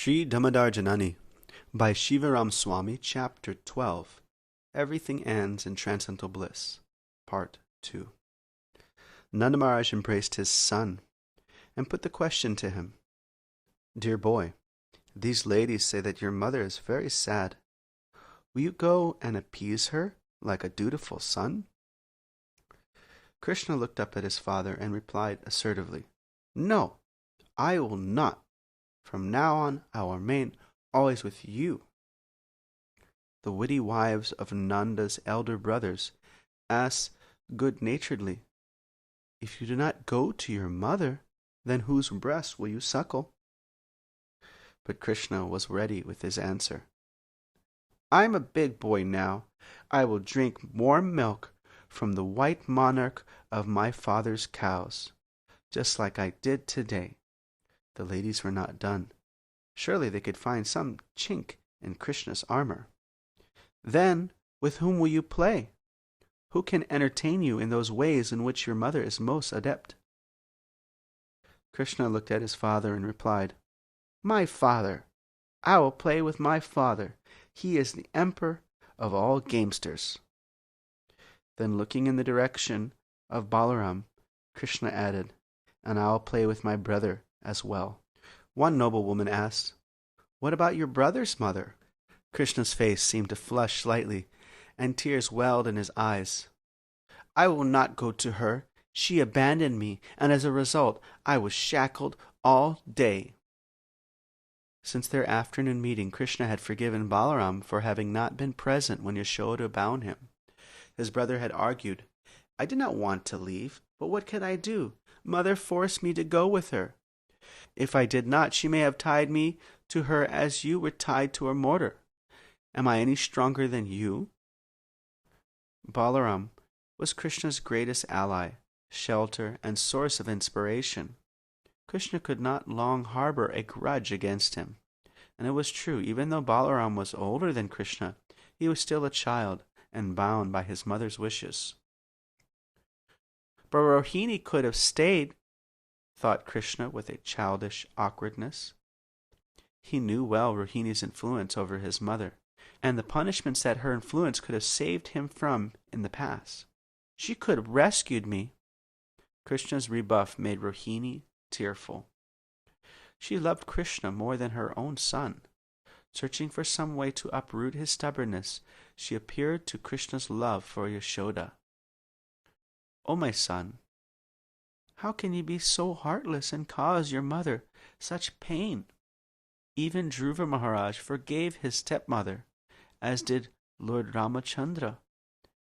Sri Dāmodara Jananī by Shivaram Swami, Chapter 12. Everything ends in Transcendental Bliss, Part 2. Nanda Maharaj embraced his son and put the question to him, "Dear boy, these ladies say that your mother is very sad. Will you go and appease her like a dutiful son?" Krishna looked up at his father and replied assertively, "No, I will not. From now on, I will remain always with you." The witty wives of Nanda's elder brothers asked good-naturedly, "If you do not go to your mother, then whose breast will you suckle?" But Krishna was ready with his answer. "I am a big boy now. I will drink warm milk from the white monarch of my father's cows, just like I did today." The ladies were not done. Surely they could find some chink in Krishna's armor. "Then, with whom will you play? Who can entertain you in those ways in which your mother is most adept?" Krishna looked at his father and replied, "My father. I will play with my father. He is the emperor of all gamesters." Then looking in the direction of Balaram, Krishna added, "And I will play with my brother as well." One noblewoman asked, "What about your brother's mother?" Krishna's face seemed to flush slightly, and tears welled in his eyes. "I will not go to her. She abandoned me, and as a result, I was shackled all day." Since their afternoon meeting, Krishna had forgiven Balaram for having not been present when Yashoda bound him. His brother had argued, "I did not want to leave, but what could I do? Mother forced me to go with her. If I did not, she may have tied me to her as you were tied to a mortar. Am I any stronger than you?" Balaram was Krishna's greatest ally, shelter, and source of inspiration. Krishna could not long harbor a grudge against him. And it was true, even though Balaram was older than Krishna, he was still a child and bound by his mother's wishes. But Rohini could have stayed, thought Krishna with a childish awkwardness. He knew well Rohini's influence over his mother, and the punishments that her influence could have saved him from in the past. She could have rescued me. Krishna's rebuff made Rohini tearful. She loved Krishna more than her own son. Searching for some way to uproot his stubbornness, she appealed to Krishna's love for Yashoda. "O my son, how can you be so heartless and cause your mother such pain? Even Dhruva Maharaj forgave his stepmother, as did Lord Ramachandra.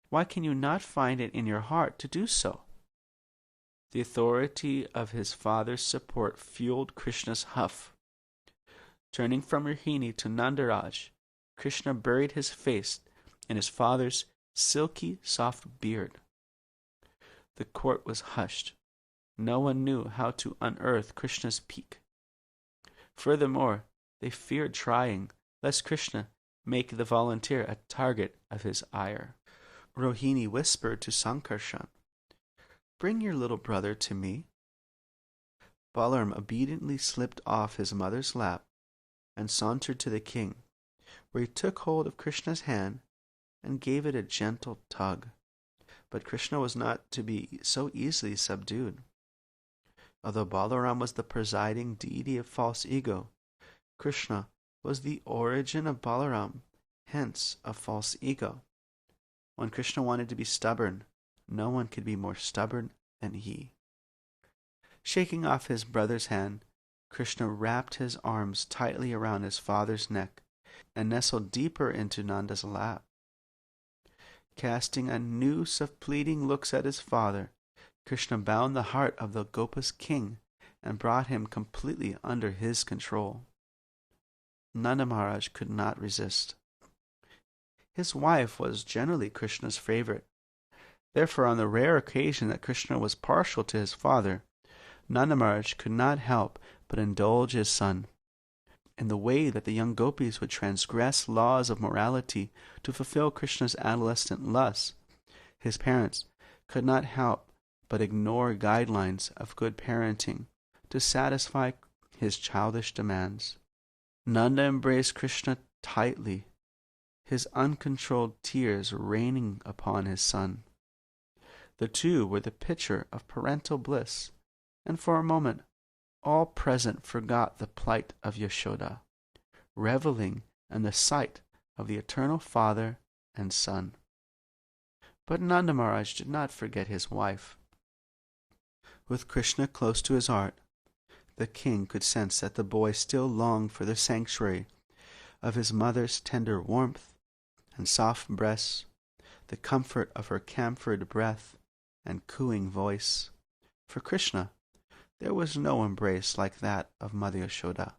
Why can you not find it in your heart to do so?" The authority of his father's support fueled Krishna's huff. Turning from Rohini to Nandaraj, Krishna buried his face in his father's silky, soft beard. The court was hushed. No one knew how to unearth Krishna's peak. Furthermore, they feared trying, lest Krishna make the volunteer a target of his ire. Rohini whispered to Sankarshan, "Bring your little brother to me." Balaram obediently slipped off his mother's lap and sauntered to the king, where he took hold of Krishna's hand and gave it a gentle tug. But Krishna was not to be so easily subdued. Although Balaram was the presiding deity of false ego, Krishna was the origin of Balaram, hence of false ego. When Krishna wanted to be stubborn, no one could be more stubborn than he. Shaking off his brother's hand, Krishna wrapped his arms tightly around his father's neck and nestled deeper into Nanda's lap. Casting a noose of pleading looks at his father, Krishna bound the heart of the Gopa's king and brought him completely under his control. Nanda Maharaj could not resist. His wife was generally Krishna's favorite. Therefore, on the rare occasion that Krishna was partial to his father, Nanda Maharaj could not help but indulge his son. In the way that the young gopis would transgress laws of morality to fulfill Krishna's adolescent lusts, his parents could not help but ignore guidelines of good parenting to satisfy his childish demands. Nanda embraced Krishna tightly, his uncontrolled tears raining upon his son. The two were the picture of parental bliss, and for a moment all present forgot the plight of Yashoda, reveling in the sight of the eternal Father and Son. But Nanda Maharaj did not forget his wife. With Krishna close to his heart, the king could sense that the boy still longed for the sanctuary of his mother's tender warmth and soft breasts, the comfort of her camphored breath and cooing voice. For Krishna, there was no embrace like that of Mother Yashoda,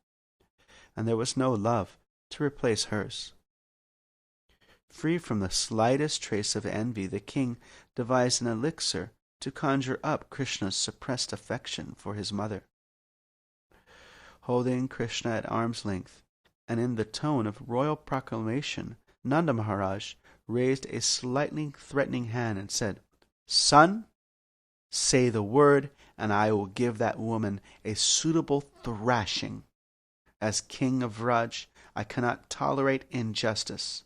and there was no love to replace hers. Free from the slightest trace of envy, the king devised an elixir to conjure up Krishna's suppressed affection for his mother. Holding Krishna at arm's length, and in the tone of royal proclamation, Nanda Maharaj raised a slightly threatening hand and said, "Son, say the word, and I will give that woman a suitable thrashing. As king of Vraj, I cannot tolerate injustice.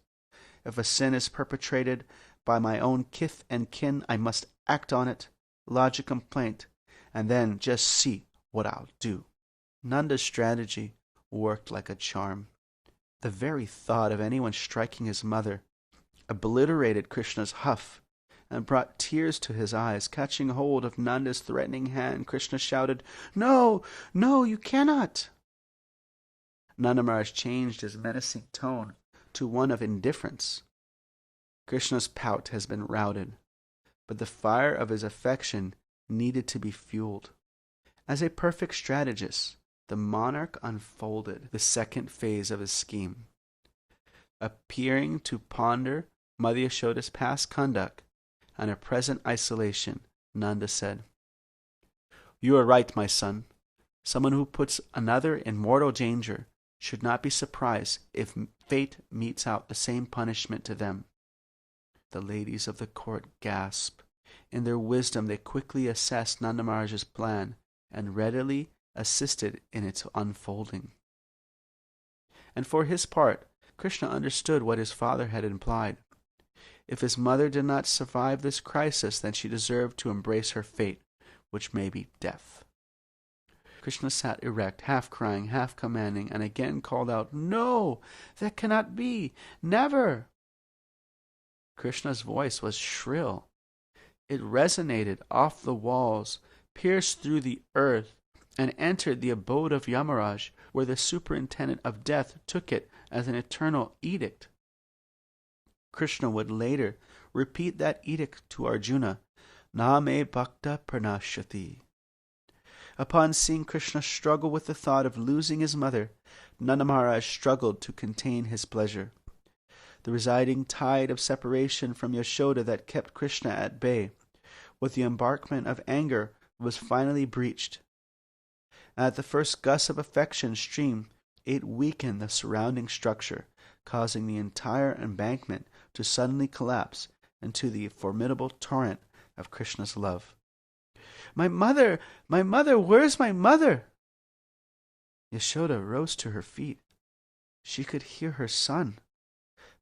If a sin is perpetrated by my own kith and kin, I must act on it, lodge a complaint, and then just see what I'll do." Nanda's strategy worked like a charm. The very thought of anyone striking his mother obliterated Krishna's huff and brought tears to his eyes. Catching hold of Nanda's threatening hand, Krishna shouted, "No, no, you cannot!" Nanda Maharaj changed his menacing tone to one of indifference. Krishna's pout has been routed, but the fire of his affection needed to be fueled. As a perfect strategist, the monarch unfolded the second phase of his scheme. Appearing to ponder Mother Yashoda's past conduct and her present isolation, Nanda said, "You are right, my son. Someone who puts another in mortal danger should not be surprised if fate metes out the same punishment to them." The ladies of the court gasped. In their wisdom, they quickly assessed Nanda Maharaj's plan and readily assisted in its unfolding. And for his part, Krishna understood what his father had implied. If his mother did not survive this crisis, then she deserved to embrace her fate, which may be death. Krishna sat erect, half crying, half commanding, and again called out, "No, that cannot be! Never!" Krishna's voice was shrill. It resonated off the walls, pierced through the earth, and entered the abode of Yamaraj, where the superintendent of death took it as an eternal edict. Krishna would later repeat that edict to Arjuna, "Na me bhakta pranashyati." Upon seeing Krishna struggle with the thought of losing his mother, Nanda Maharaj struggled to contain his pleasure. The residing tide of separation from Yashoda that kept Krishna at bay, with the embarkment of anger, was finally breached. At the first gust of affection stream, it weakened the surrounding structure, causing the entire embankment to suddenly collapse into the formidable torrent of Krishna's love. My mother, where's my mother?" Yashoda rose to her feet. She could hear her son,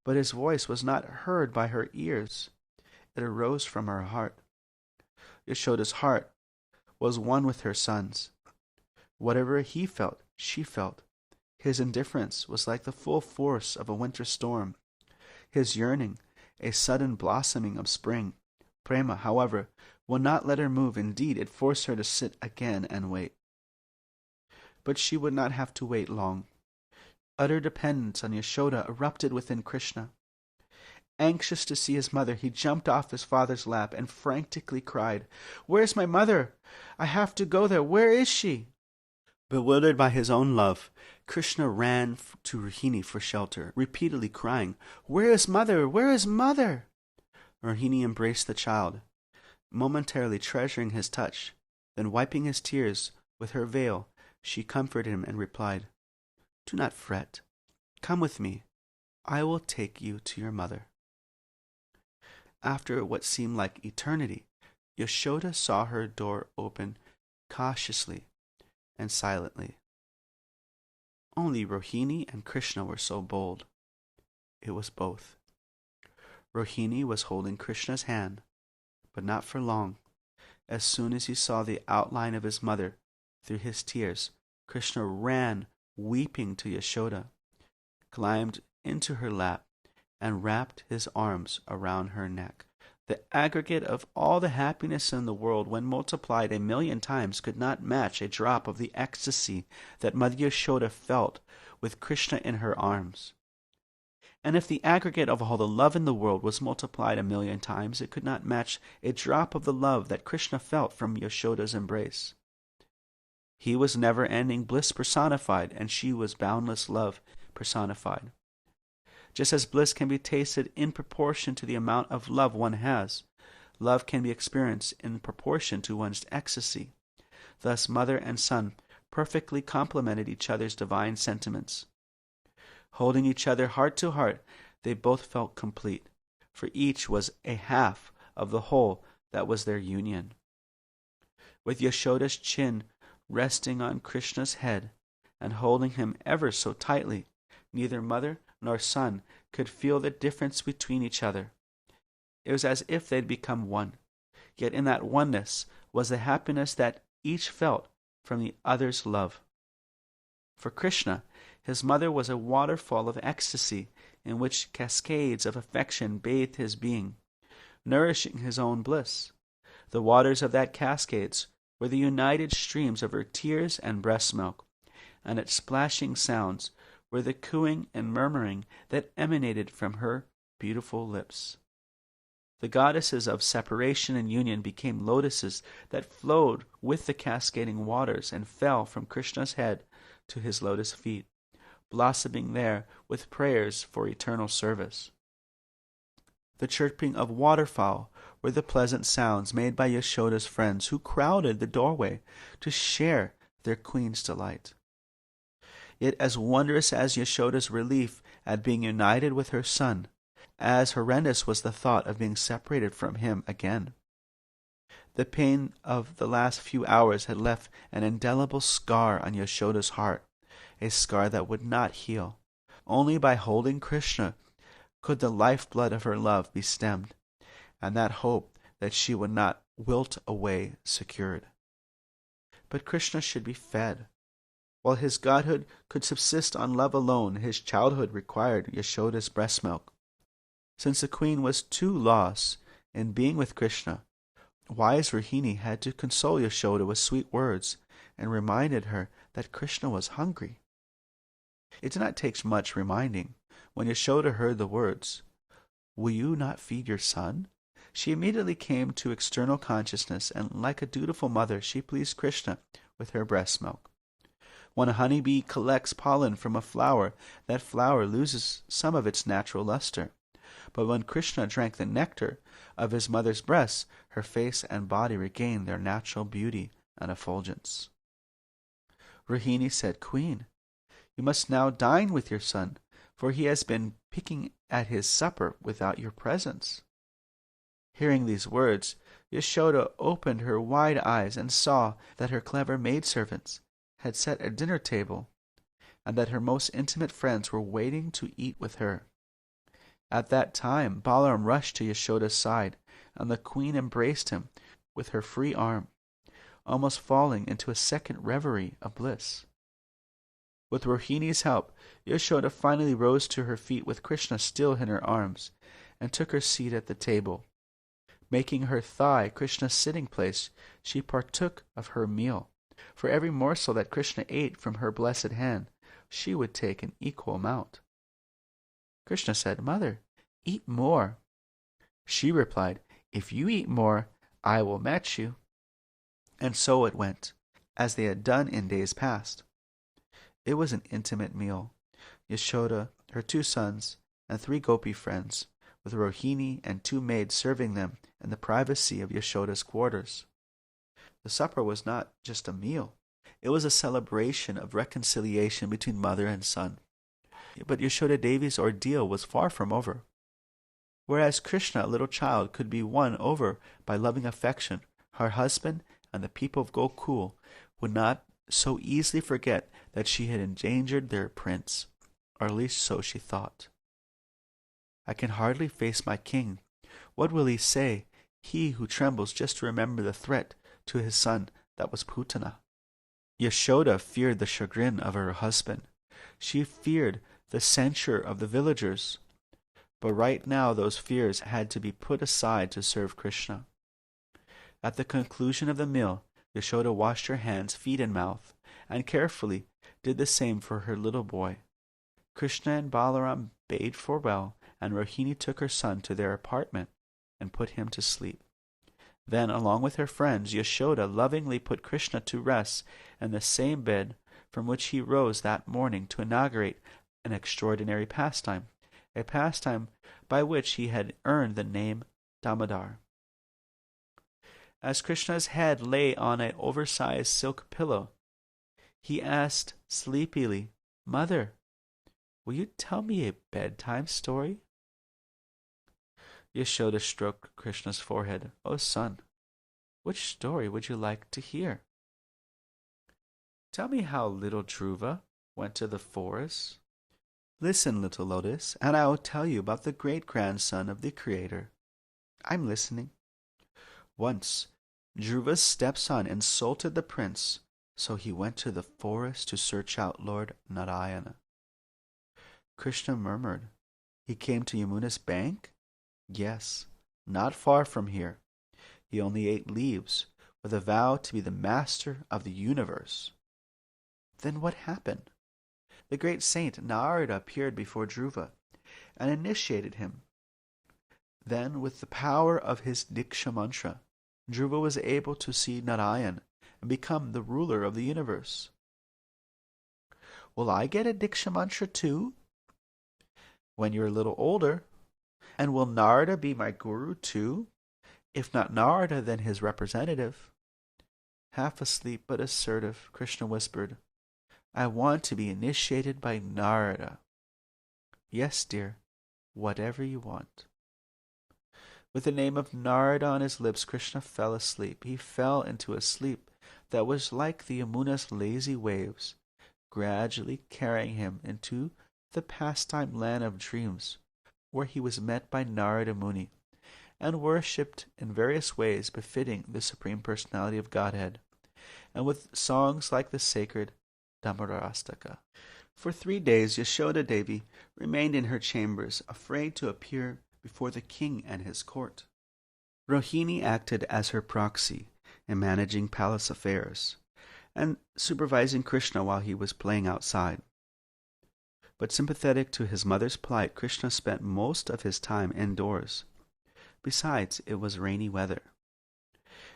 but his voice was not heard by her ears. It arose from her heart. Yashoda's heart was one with her son's. Whatever he felt, she felt. His indifference was like the full force of a winter storm. His yearning, a sudden blossoming of spring. Prema, however, would not let her move. Indeed, it forced her to sit again and wait. But she would not have to wait long. Utter dependence on Yashoda erupted within Krishna. Anxious to see his mother, he jumped off his father's lap and frantically cried, "Where's my mother? I have to go there. Where is she?" Bewildered by his own love, Krishna ran to Rohini for shelter, repeatedly crying, "Where is mother? Where is mother?" Rohini embraced the child, momentarily treasuring his touch. Then wiping his tears with her veil, she comforted him and replied, "Do not fret. Come with me. I will take you to your mother." After what seemed like eternity, Yashoda saw her door open cautiously and silently. Only Rohini and Krishna were so bold. It was both. Rohini was holding Krishna's hand, but not for long. As soon as he saw the outline of his mother through his tears, Krishna ran weeping to Yashoda, climbed into her lap, and wrapped his arms around her neck. The aggregate of all the happiness in the world, when multiplied 1,000,000 times, could not match a drop of the ecstasy that Mother Yashoda felt with Krishna in her arms. And if the aggregate of all the love in the world was multiplied 1,000,000 times, it could not match a drop of the love that Krishna felt from Yashoda's embrace. He was never-ending bliss personified, and she was boundless love personified. Just as bliss can be tasted in proportion to the amount of love one has, love can be experienced in proportion to one's ecstasy. Thus, mother and son perfectly complemented each other's divine sentiments. Holding each other heart to heart, they both felt complete, for each was a half of the whole that was their union. With Yashoda's chin resting on Krishna's head and holding him ever so tightly, neither mother nor son could feel the difference between each other. It was as if they'd become one, yet in that oneness was the happiness that each felt from the other's love. For Krishna, his mother was a waterfall of ecstasy in which cascades of affection bathed his being, nourishing his own bliss. The waters of that cascades were the united streams of her tears and breast milk, and its splashing sounds were the cooing and murmuring that emanated from her beautiful lips. The goddesses of separation and union became lotuses that flowed with the cascading waters and fell from Krishna's head to his lotus feet, blossoming there with prayers for eternal service. The chirping of waterfowl were the pleasant sounds made by Yashoda's friends, who crowded the doorway to share their queen's delight. Yet as wondrous as Yashoda's relief at being united with her son, as horrendous was the thought of being separated from him again. The pain of the last few hours had left an indelible scar on Yashoda's heart, a scar that would not heal. Only by holding Krishna could the lifeblood of her love be stemmed, and that hope that she would not wilt away secured. But Krishna should be fed. While his godhood could subsist on love alone, his childhood required Yashoda's breast milk. Since the queen was too lost in being with Krishna, wise Rohini had to console Yashoda with sweet words and reminded her that Krishna was hungry. It did not take much reminding. When Yashoda heard the words, "Will you not feed your son?" she immediately came to external consciousness, and like a dutiful mother, she pleased Krishna with her breast milk. When a honeybee collects pollen from a flower, that flower loses some of its natural luster. But when Krishna drank the nectar of his mother's breast, her face and body regained their natural beauty and effulgence. Rohini said, "Queen, you must now dine with your son, for he has been picking at his supper without your presence." Hearing these words, Yashoda opened her wide eyes and saw that her clever maidservants had set a dinner table, and that her most intimate friends were waiting to eat with her. At that time, Balaram rushed to Yashoda's side, and the queen embraced him with her free arm, almost falling into a second reverie of bliss. With Rohini's help, Yashoda finally rose to her feet with Krishna still in her arms, and took her seat at the table. Making her thigh Krishna's sitting place, she partook of her meal. For every morsel that Krishna ate from her blessed hand, she would take an equal amount. Krishna said, "Mother, eat more." She replied, "If you eat more, I will match you." And so it went, as they had done in days past. It was an intimate meal. Yashoda, her 2 sons, and 3 gopi friends, with Rohini and 2 maids serving them in the privacy of Yashoda's quarters. The supper was not just a meal. It was a celebration of reconciliation between mother and son. But Yashoda Devi's ordeal was far from over. Whereas Krishna, a little child, could be won over by loving affection, her husband and the people of Gokul would not so easily forget that she had endangered their prince, or at least so she thought. I can hardly face my king. What will he say, he who trembles just to remember the threat to his son that was Putana? Yashoda feared the chagrin of her husband. She feared the censure of the villagers. But right now those fears had to be put aside to serve Krishna. At the conclusion of the meal, Yashoda washed her hands, feet, and mouth, and carefully did the same for her little boy. Krishna and Balaram bade farewell, and Rohini took her son to their apartment and put him to sleep. Then, along with her friends, Yashoda lovingly put Krishna to rest in the same bed from which he rose that morning to inaugurate an extraordinary pastime, a pastime by which he had earned the name Dāmodara. As Krishna's head lay on an oversized silk pillow, he asked sleepily, "Mother, will you tell me a bedtime story?" Yashoda stroked Krishna's forehead. "Oh, son, which story would you like to hear?" "Tell me how little Dhruva went to the forest." "Listen, little Lotus, and I will tell you about the great-grandson of the Creator." "I'm listening." "Once, Dhruva's stepson insulted the prince, so he went to the forest to search out Lord Narayana." Krishna murmured, "He came to Yamuna's bank?" "Yes, not far from here. He only ate leaves, with a vow to be the master of the universe." "Then what happened?" "The great saint Narada appeared before Dhruva and initiated him. Then, with the power of his Diksha mantra, Dhruva was able to see Narayan and become the ruler of the universe." "Will I get a Diksha mantra too?" "When you're a little older." "And will Narada be my guru too? If not Narada, then his representative." Half asleep but assertive, Krishna whispered, "I want to be initiated by Narada." "Yes, dear, whatever you want." With the name of Narada on his lips, Krishna fell asleep. He fell into a sleep that was like the Yamuna's lazy waves, gradually carrying him into the pastime land of dreams, where he was met by Narada Muni and worshipped in various ways befitting the Supreme Personality of Godhead, and with songs like the sacred Dāmodarastaka. For 3 days Yashoda Devi remained in her chambers, afraid to appear before the king and his court. Rohini acted as her proxy in managing palace affairs and supervising Krishna while he was playing outside. But sympathetic to his mother's plight, Krishna spent most of his time indoors. Besides, it was rainy weather.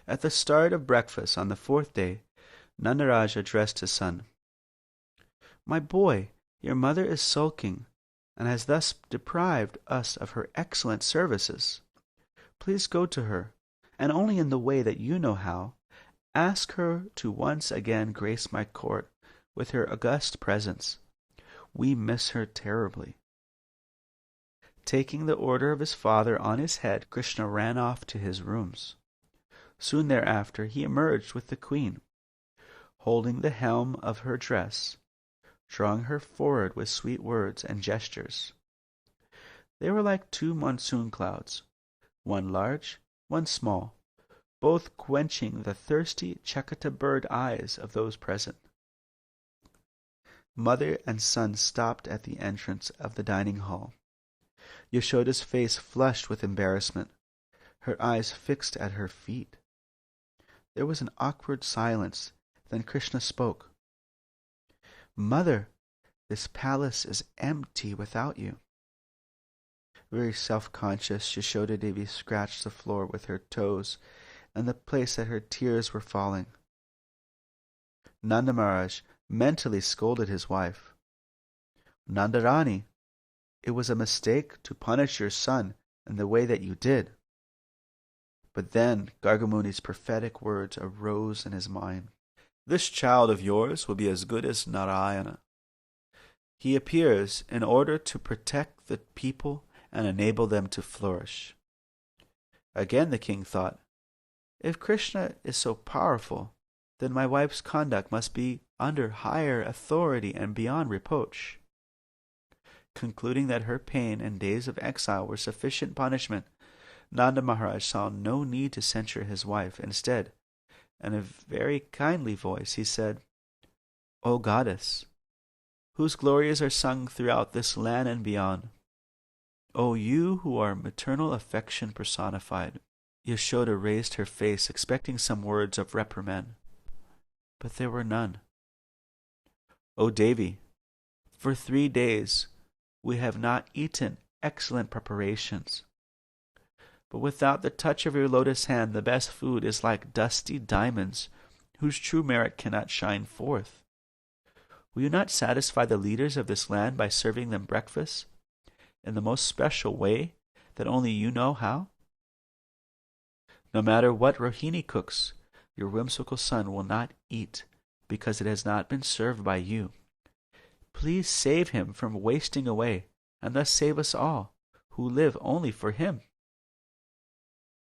At the start of breakfast on the 4th day, Nandaraj addressed his son. "My boy, your mother is sulking, and has thus deprived us of her excellent services. Please go to her, and only in the way that you know how, ask her to once again grace my court with her august presence. We miss her terribly." Taking the order of his father on his head, Krishna ran off to his rooms. Soon thereafter he emerged with the queen, holding the helm of her dress, drawing her forward with sweet words and gestures. They were like 2 monsoon clouds, one large, one small, both quenching the thirsty Chakata bird eyes of those present. Mother and son stopped at the entrance of the dining hall. Yashoda's face flushed with embarrassment, her eyes fixed at her feet. There was an awkward silence. Then Krishna spoke. "Mother, this palace is empty without you." Very self-conscious, Yashoda Devi scratched the floor with her toes and the place that her tears were falling. Nanda Maharaj mentally scolded his wife. "Nandarani, it was a mistake to punish your son in the way that you did." But then Gargamuni's prophetic words arose in his mind. "This child of yours will be as good as Narayana. He appears in order to protect the people and enable them to flourish." Again the king thought, if Krishna is so powerful, then my wife's conduct must be under higher authority and beyond reproach. Concluding that her pain and days of exile were sufficient punishment, Nanda Maharaj saw no need to censure his wife. Instead, in a very kindly voice, he said, "O goddess, whose glories are sung throughout this land and beyond, O you who are maternal affection personified." Yashoda raised her face, expecting some words of reprimand, but there were none. "O Devi, for 3 days we have not eaten excellent preparations. But without the touch of your lotus hand, the best food is like dusty diamonds, whose true merit cannot shine forth. Will you not satisfy the leaders of this land by serving them breakfast in the most special way that only you know how? No matter what Rohini cooks, your whimsical son will not eat, because it has not been served by you. Please save him from wasting away, and thus save us all, who live only for him."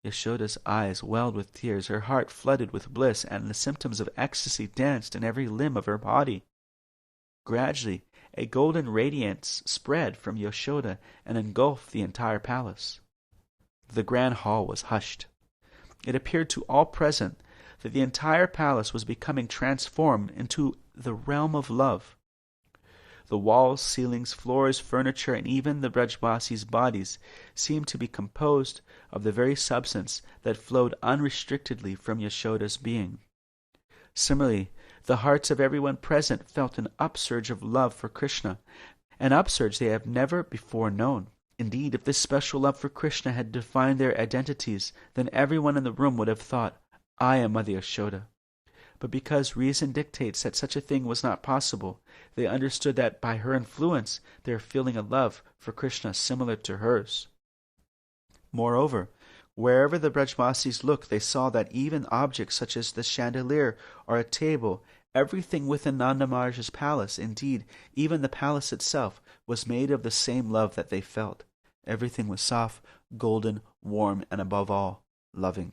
Yashoda's eyes welled with tears, her heart flooded with bliss, and the symptoms of ecstasy danced in every limb of her body. Gradually, a golden radiance spread from Yashoda and engulfed the entire palace. The grand hall was hushed. It appeared to all present that the entire palace was becoming transformed into the realm of love. The walls, ceilings, floors, furniture, and even the Brajvasis' bodies seemed to be composed of the very substance that flowed unrestrictedly from Yashoda's being. Similarly, the hearts of everyone present felt an upsurge of love for Krishna, an upsurge they have never before known. Indeed, if this special love for Krishna had defined their identities, then everyone in the room would have thought, "I am Mother Yashoda." But because reason dictates that such a thing was not possible, they understood that by her influence they were feeling a love for Krishna similar to hers. Moreover, wherever the Brajvasis looked, they saw that even objects such as the chandelier or a table, everything within Nanda Maharaj's palace, indeed, even the palace itself, was made of the same love that they felt. Everything was soft, golden, warm, and above all, loving.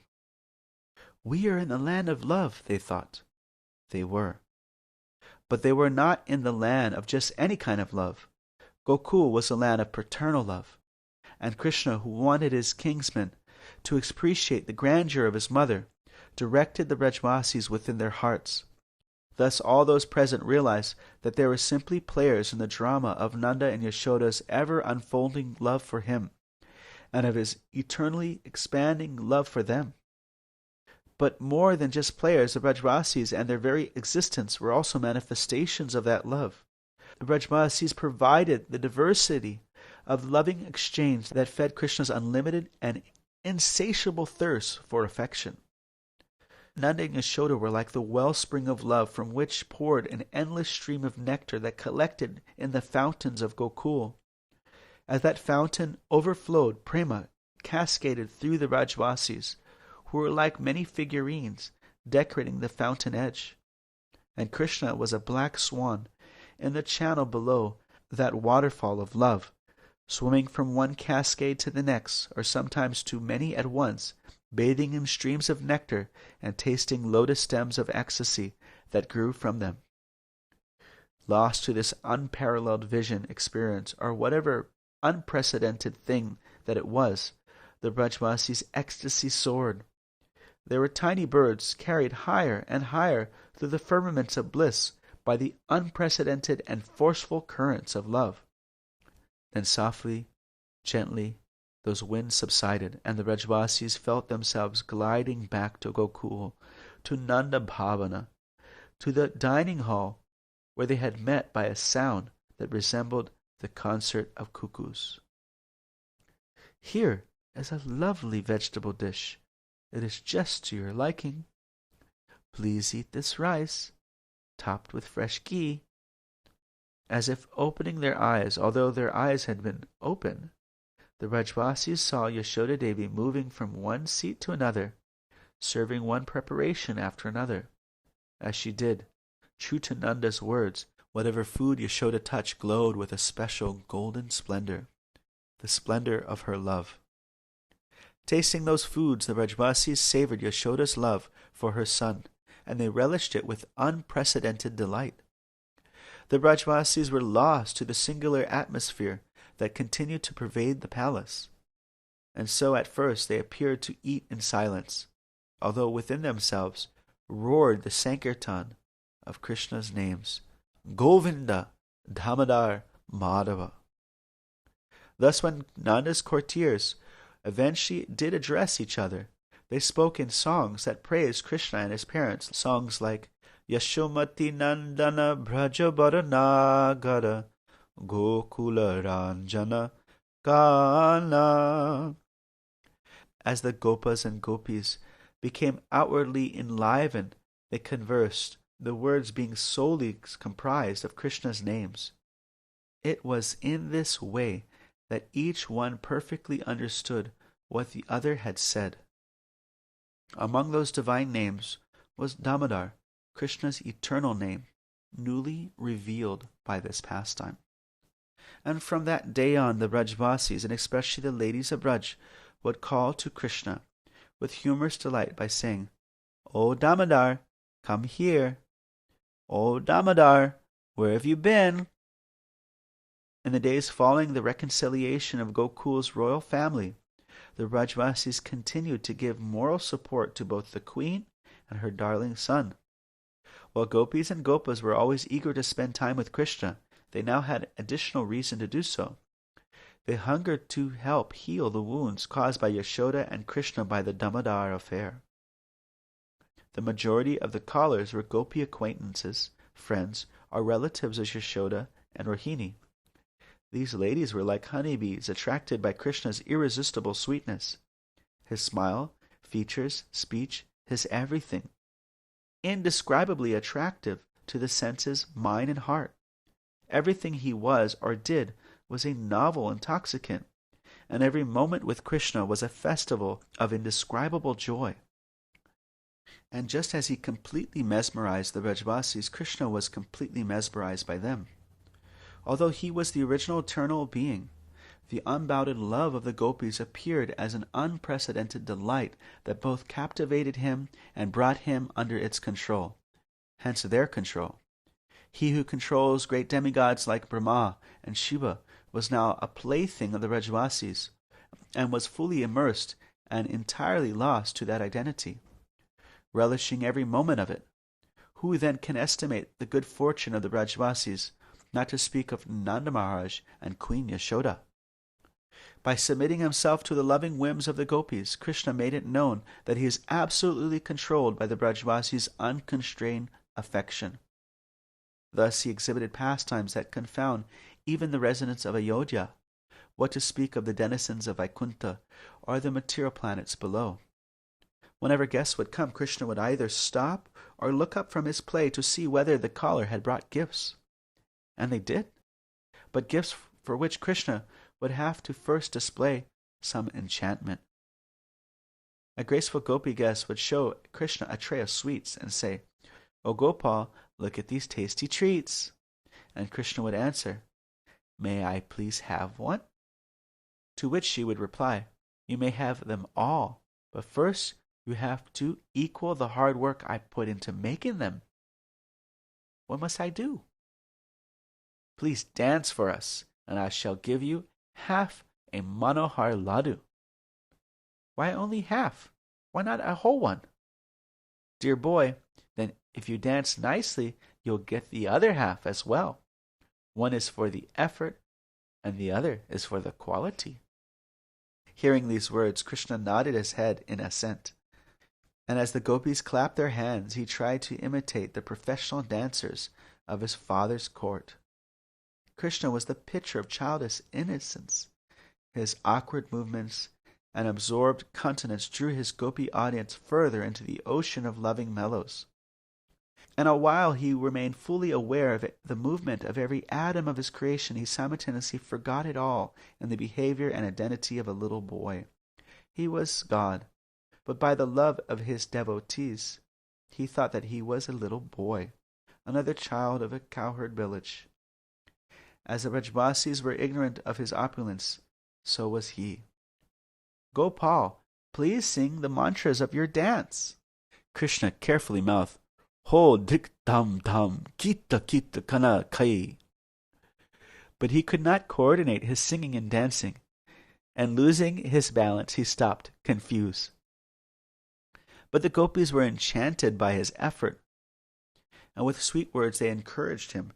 "We are in the land of love," they thought. They were. But they were not in the land of just any kind of love. Gokul was a land of paternal love, and Krishna, who wanted his kinsmen to appreciate the grandeur of his mother, directed the Brajvasis within their hearts. Thus all those present realized that they were simply players in the drama of Nanda and Yashoda's ever-unfolding love for him, and of his eternally expanding love for them. But more than just players, the Brajvasis and their very existence were also manifestations of that love. The Brajvasis provided the diversity of loving exchange that fed Krishna's unlimited and insatiable thirst for affection. Nanda and Yashoda were like the wellspring of love from which poured an endless stream of nectar that collected in the fountains of Gokul. As that fountain overflowed, prema cascaded through the Brajvasis, who were like many figurines decorating the fountain edge. And Krishna was a black swan in the channel below that waterfall of love, swimming from one cascade to the next, or sometimes to many at once, bathing in streams of nectar and tasting lotus stems of ecstasy that grew from them. Lost to this unparalleled vision, experience, or whatever unprecedented thing that it was, the Brajvasis' ecstasy soared. They were tiny birds carried higher and higher through the firmaments of bliss by the unprecedented and forceful currents of love. Then softly, gently, those winds subsided, and the Brajvasis felt themselves gliding back to Gokul, to Nanda Bhavana, to the dining hall where they had met by a sound that resembled the concert of cuckoos. "Here is a lovely vegetable dish. It is just to your liking. Please eat this rice, topped with fresh ghee." As if opening their eyes, although their eyes had been open, the Brajvasis saw Yashoda Devi moving from one seat to another, serving one preparation after another. As she did, true to Nanda's words, whatever food Yashoda touched glowed with a special golden splendor, the splendor of her love. Tasting those foods, the Brajvasis savored Yashoda's love for her son, and they relished it with unprecedented delight. The Brajvasis were lost to the singular atmosphere that continued to pervade the palace, and so at first they appeared to eat in silence, although within themselves roared the Sankirtan of Krishna's names, Govinda, Dāmodara, Madhava. Thus when Nanda's courtiers eventually did address each other, they spoke in songs that praised Krishna and his parents, songs like Yashomati Nandana Brajabaranagara Gokula Ranjana Kana. As the Gopas and Gopis became outwardly enlivened, they conversed, the words being solely comprised of Krishna's names. It was in this way that each one perfectly understood what the other had said. Among those divine names was Dāmodara, Krishna's eternal name, newly revealed by this pastime. And from that day on, the Brajvasis, and especially the ladies of Braj, would call to Krishna with humorous delight by saying, "O Dāmodara, come here. O Dāmodara, where have you been?" In the days following the reconciliation of Gokul's royal family, the Brajvasis continued to give moral support to both the queen and her darling son. While Gopis and Gopas were always eager to spend time with Krishna, they now had additional reason to do so. They hungered to help heal the wounds caused by Yashoda and Krishna by the Dāmodara affair. The majority of the callers were Gopi acquaintances, friends, or relatives of Yashoda and Rohini. These ladies were like honeybees attracted by Krishna's irresistible sweetness. His smile, features, speech, his everything. Indescribably attractive to the senses, mind, and heart. Everything he was or did was a novel intoxicant, and every moment with Krishna was a festival of indescribable joy. And just as he completely mesmerized the Brajvasis, Krishna was completely mesmerized by them. Although he was the original eternal being, the unbounded love of the gopis appeared as an unprecedented delight that both captivated him and brought him under its control, hence their control. He who controls great demigods like Brahma and Shiva was now a plaything of the Brajvasis, and was fully immersed and entirely lost to that identity, relishing every moment of it. Who then can estimate the good fortune of the Brajvasis, not to speak of Nanda Maharaj and Queen Yashoda? By submitting himself to the loving whims of the gopis, Krishna made it known that he is absolutely controlled by the Brajvasis' unconstrained affection. Thus he exhibited pastimes that confound even the residents of Ayodhya, what to speak of the denizens of Vaikuntha or the material planets below. Whenever guests would come, Krishna would either stop or look up from his play to see whether the caller had brought gifts. And they did, but gifts for which Krishna would have to first display some enchantment. A graceful gopi guest would show Krishna a tray of sweets and say, "O Gopal, look at these tasty treats." And Krishna would answer, "May I please have one?" To which she would reply, "You may have them all, but first you have to equal the hard work I put into making them." "What must I do?" "Please dance for us, and I shall give you half a Manohar Ladu." "Why only half? Why not a whole one?" "Dear boy, then if you dance nicely, you'll get the other half as well. One is for the effort, and the other is for the quality." Hearing these words, Krishna nodded his head in assent. And as the gopis clapped their hands, he tried to imitate the professional dancers of his father's court. Krishna was the picture of childish innocence. His awkward movements and absorbed countenance drew his gopi audience further into the ocean of loving mellows. And while he remained fully aware of the movement of every atom of his creation, he simultaneously forgot it all in the behavior and identity of a little boy. He was God, but by the love of his devotees, he thought that he was a little boy, another child of a cowherd village. As the Brajvasis were ignorant of his opulence, so was he. "Gopal, please sing the mantras of your dance." Krishna carefully mouthed, Ho dik dam dam, kita kita kana kai. But he could not coordinate his singing and dancing, and losing his balance, he stopped, confused. But the gopis were enchanted by his effort, and with sweet words they encouraged him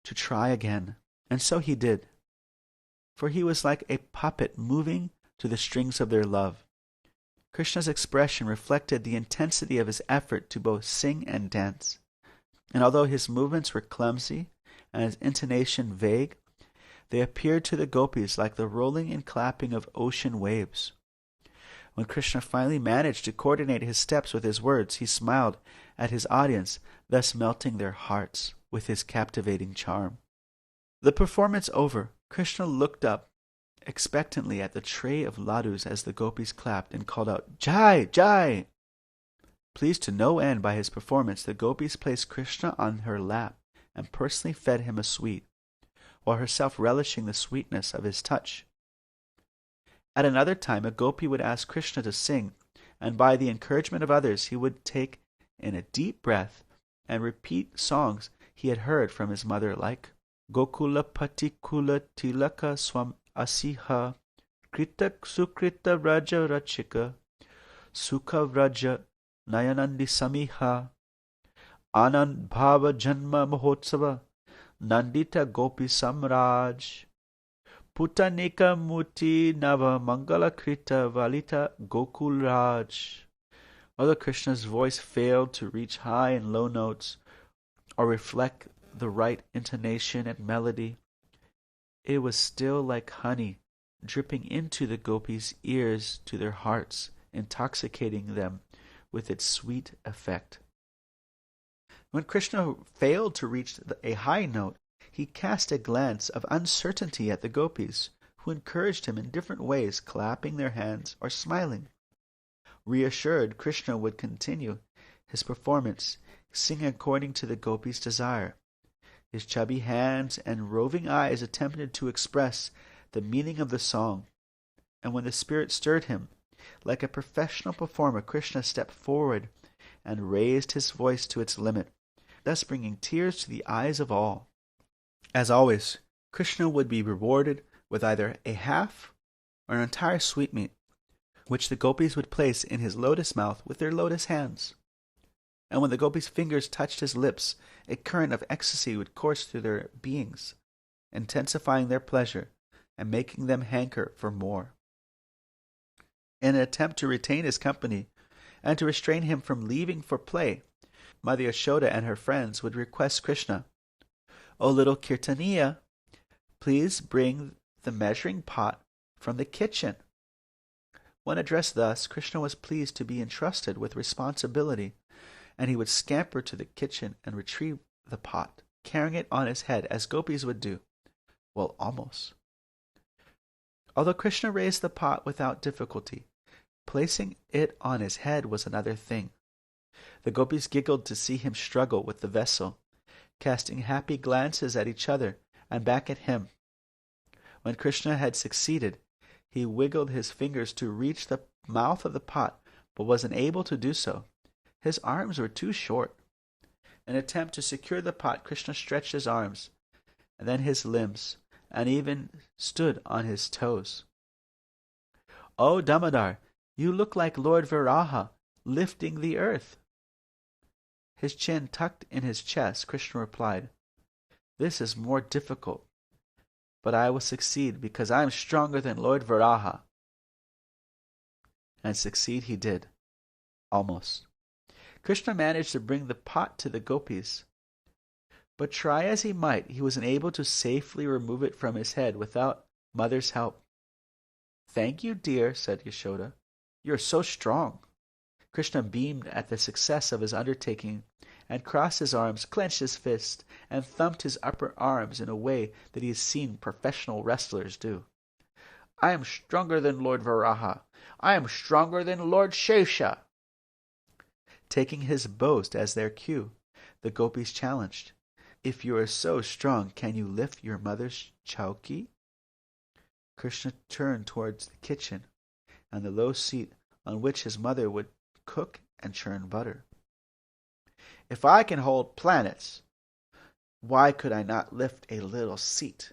to try again. And so he did, for he was like a puppet moving to the strings of their love. Krishna's expression reflected the intensity of his effort to both sing and dance, and although his movements were clumsy and his intonation vague, they appeared to the gopis like the rolling and clapping of ocean waves. When Krishna finally managed to coordinate his steps with his words, he smiled at his audience, thus melting their hearts with his captivating charm. The performance over, Krishna looked up expectantly at the tray of ladus as the gopis clapped and called out, "Jai! Jai!" Pleased to no end by his performance, the gopis placed Krishna on her lap and personally fed him a sweet, while herself relishing the sweetness of his touch. At another time, a gopi would ask Krishna to sing, and by the encouragement of others, he would take in a deep breath and repeat songs he had heard from his mother, like Gokula Patikula Tilaka Swam Asiha Krita Sukrita Raja Rachika Sukha Raja Nayanandi Samiha Anand Bhava Janma Mahotsava Nandita Gopi Samraj Putanika Muti Nava Mangala Krita Valita Gokul Raj. Although Krishna's voice failed to reach high and low notes or reflect the right intonation and melody, it was still like honey dripping into the gopis' ears to their hearts, intoxicating them with its sweet effect. When Krishna failed to reach a high note, he cast a glance of uncertainty at the gopis, who encouraged him in different ways, clapping their hands or smiling. Reassured, Krishna would continue his performance, singing according to the gopis' desire. His chubby hands and roving eyes attempted to express the meaning of the song, and when the spirit stirred him, like a professional performer, Krishna stepped forward and raised his voice to its limit, thus bringing tears to the eyes of all. As always, Krishna would be rewarded with either a half or an entire sweetmeat, which the gopis would place in his lotus mouth with their lotus hands. And when the gopis' fingers touched his lips, a current of ecstasy would course through their beings, intensifying their pleasure and making them hanker for more. In an attempt to retain his company and to restrain him from leaving for play, Mother Yashoda and her friends would request Krishna, "O little Kirtaniya, please bring the measuring pot from the kitchen." When addressed thus, Krishna was pleased to be entrusted with responsibility, and he would scamper to the kitchen and retrieve the pot, carrying it on his head as gopis would do. Well, almost. Although Krishna raised the pot without difficulty, placing it on his head was another thing. The gopis giggled to see him struggle with the vessel, casting happy glances at each other and back at him. When Krishna had succeeded, he wiggled his fingers to reach the mouth of the pot, but was unable to do so. His arms were too short. In an attempt to secure the pot, Krishna stretched his arms, and then his limbs, and even stood on his toes. "O Dāmodara, you look like Lord Varaha lifting the earth." His chin tucked in his chest, Krishna replied, "This is more difficult, but I will succeed because I am stronger than Lord Varaha." And succeed he did. Almost. Krishna managed to bring the pot to the gopis, but try as he might, he was unable to safely remove it from his head without Mother's help. "Thank you, dear," said Yashoda. "You are so strong." Krishna beamed at the success of his undertaking and crossed his arms, clenched his fist, and thumped his upper arms in a way that he has seen professional wrestlers do. "I am stronger than Lord Varaha. I am stronger than Lord Shesha." Taking his boast as their cue, the gopis challenged, "If you are so strong, can you lift your mother's chowki?" Krishna turned towards the kitchen and the low seat on which his mother would cook and churn butter. If I can hold planets, why could I not lift a little seat?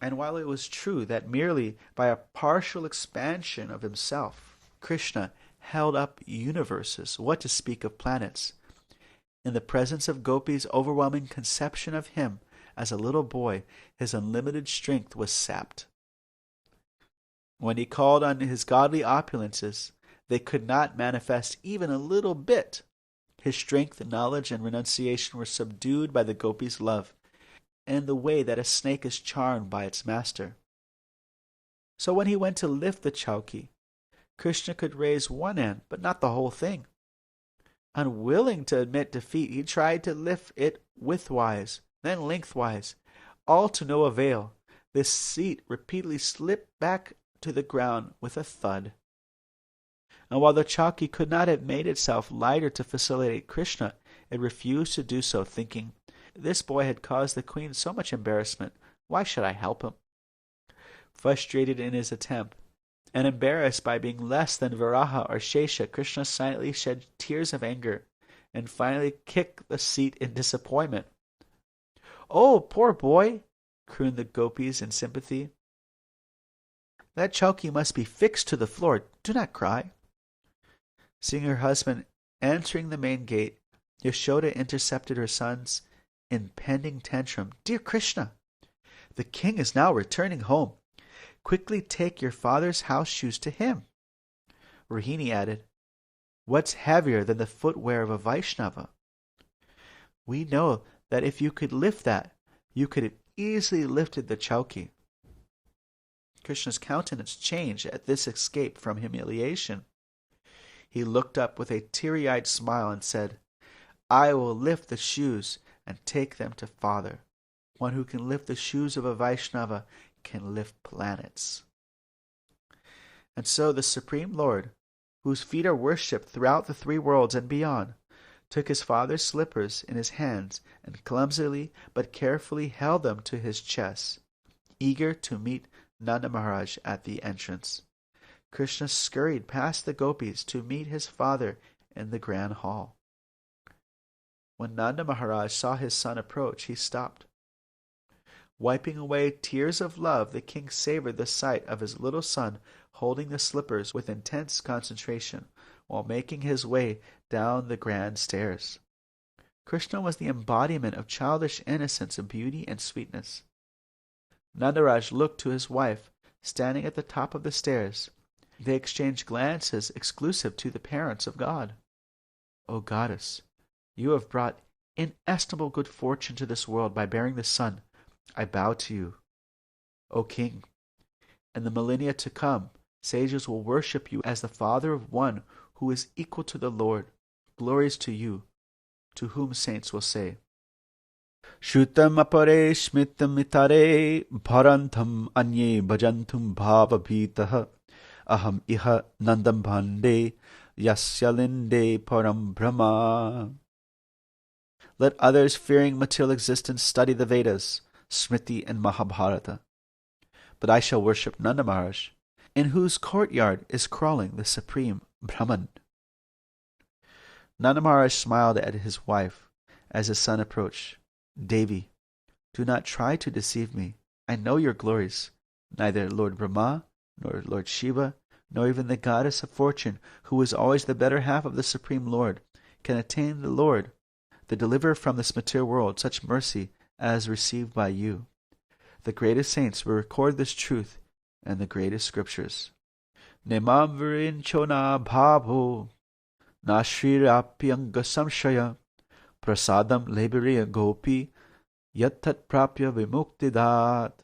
And while it was true that merely by a partial expansion of himself, Krishna held up universes, what to speak of planets? In the presence of Gopi's overwhelming conception of him as a little boy, his unlimited strength was sapped. When he called on his godly opulences, they could not manifest even a little bit. His strength, knowledge, and renunciation were subdued by the Gopi's love, in the way that a snake is charmed by its master. So when he went to lift the chowki, Krishna could raise one end, but not the whole thing. Unwilling to admit defeat, he tried to lift it widthwise, then lengthwise, all to no avail. This seat repeatedly slipped back to the ground with a thud. And while the chowki could not have made itself lighter to facilitate Krishna, it refused to do so, thinking, "This boy had caused the queen so much embarrassment. Why should I help him?" Frustrated in his attempt, and embarrassed by being less than Varaha or Shesha, Krishna silently shed tears of anger, and finally kicked the seat in disappointment. "Oh, poor boy!" crooned the gopis in sympathy. "That chowki must be fixed to the floor. Do not cry." Seeing her husband entering the main gate, Yashoda intercepted her son's impending tantrum. "Dear Krishna, the king is now returning home. Quickly take your father's house shoes to him." Rohini added, "What's heavier than the footwear of a Vaishnava? We know that if you could lift that, you could have easily lifted the chowki." Krishna's countenance changed at this escape from humiliation. He looked up with a teary-eyed smile and said, "I will lift the shoes and take them to father. One who can lift the shoes of a Vaishnava can lift planets." And so the Supreme Lord, whose feet are worshipped throughout the three worlds and beyond, took his father's slippers in his hands and clumsily but carefully held them to his chest, eager to meet Nanda Maharaj at the entrance. Krishna scurried past the gopis to meet his father in the grand hall. When Nanda Maharaj saw his son approach, he stopped. Wiping away tears of love, the king savored the sight of his little son holding the slippers with intense concentration while making his way down the grand stairs. Krishna was the embodiment of childish innocence and beauty and sweetness. Nandaraj looked to his wife, standing at the top of the stairs. They exchanged glances exclusive to the parents of God. "O goddess, you have brought inestimable good fortune to this world by bearing the son. I bow to you. O king, in the millennia to come, sages will worship you as the father of one who is equal to the Lord. Glories to you," to whom saints will say, "Shrutam apare shmitam itare bharantam anye bhajantum bhavabhitah aham iha nandam bhande yasyalinde param brahma." Let others fearing material existence study the Vedas, Smriti, and Mahabharata. But I shall worship Nanda Maharaj, in whose courtyard is crawling the supreme Brahman. Nanda Maharaj smiled at his wife as his son approached. "Devi, do not try to deceive me. I know your glories. Neither Lord Brahma, nor Lord Shiva, nor even the goddess of fortune, who is always the better half of the Supreme Lord, can attain the Lord, the deliverer from this material world, such mercy as received by you. The greatest saints will record this truth in the greatest scriptures. Nemam virinchona bhavo nashrirapianga samshaya prasadam labiriya gopi yattat prapya vimuktidat."